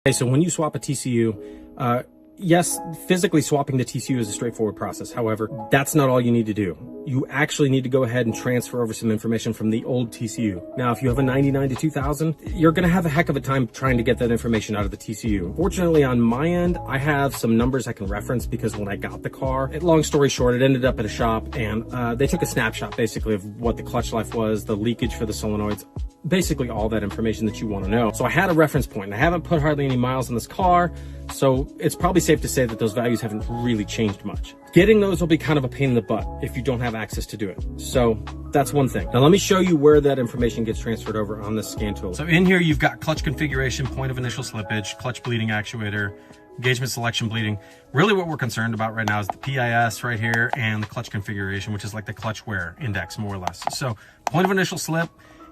Okay, so when you swap a TCU, yes, physically swapping the TCU is a straightforward process. However, that's not all you need to do. You actually need to go ahead and transfer over some information from the old TCU. Now, if you have a 99 to 2000, you're going to have a heck of a time trying to get that information out of the TCU. Fortunately, on my end, I have some numbers I can reference because when I got the car, long story short, it ended up at a shop and they took a snapshot basically of what the clutch life was, the leakage for the solenoids, basically all that information that you want to know. So I had a reference point and I haven't put hardly any miles on this car. So it's probably safe to say that those values haven't really changed much. Getting those will be kind of a pain in the butt if you don't have access to do it. So that's one thing. Now let me show you where that information gets transferred over on this scan tool. So in here, you've got clutch configuration, point of initial slippage, clutch bleeding actuator, engagement selection bleeding. Really what we're concerned about right now is the PIS right here and the clutch configuration, which is like the clutch wear index, more or less. So point of initial slip,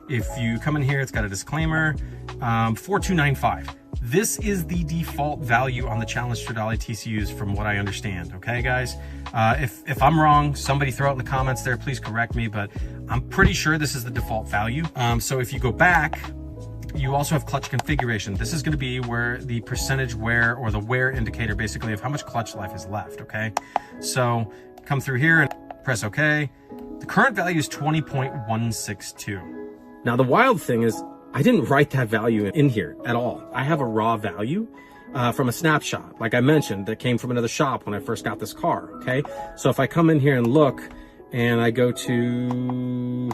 if you come in here, it's got a disclaimer, 4295. This is the default value on the Challenge Stradale TCUs from what I understand, okay guys? If I'm wrong, somebody throw it in the comments there, please correct me, but I'm pretty sure this is the default value. So if you go back, you also have clutch configuration. This is gonna be where the percentage wear or the wear indicator basically of how much clutch life is left, okay? So come through here and press okay. The current value is 20.162. Now the wild thing is I didn't write that value in here at all. I have a raw value from a snapshot, like I mentioned, that came from another shop when I first got this car, okay? So if I come in here and look and I go to,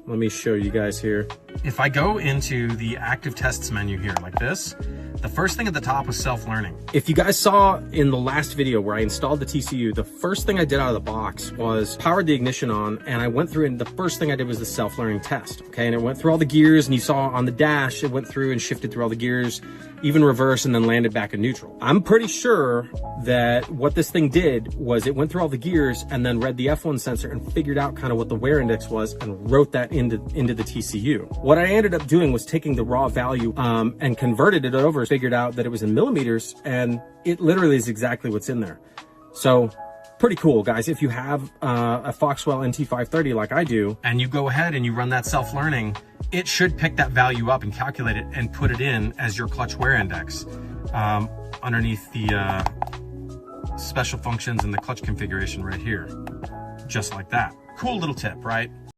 let me show you guys here. If I go into the active tests menu here like this, the first thing at the top was self-learning. If you guys saw in the last video where I installed the TCU, the first thing I did out of the box was powered the ignition on and I went through and the first thing I did was the self-learning test, okay? And it went through all the gears and you saw on the dash, it went through and shifted through all the gears, even reverse and then landed back in neutral. I'm pretty sure that what this thing did was it went through all the gears and then read the F1 sensor and figured out kind of what the wear index was and wrote that into the TCU. What I ended up doing was taking the raw value and converted it over, figured out that it was in millimeters, and it literally is exactly what's in there. So pretty cool, guys. If you have a Foxwell NT530 like I do, and you go ahead and you run that self-learning, it should pick that value up and calculate it and put it in as your clutch wear index underneath the special functions and the clutch configuration right here, just like that. Cool little tip, right?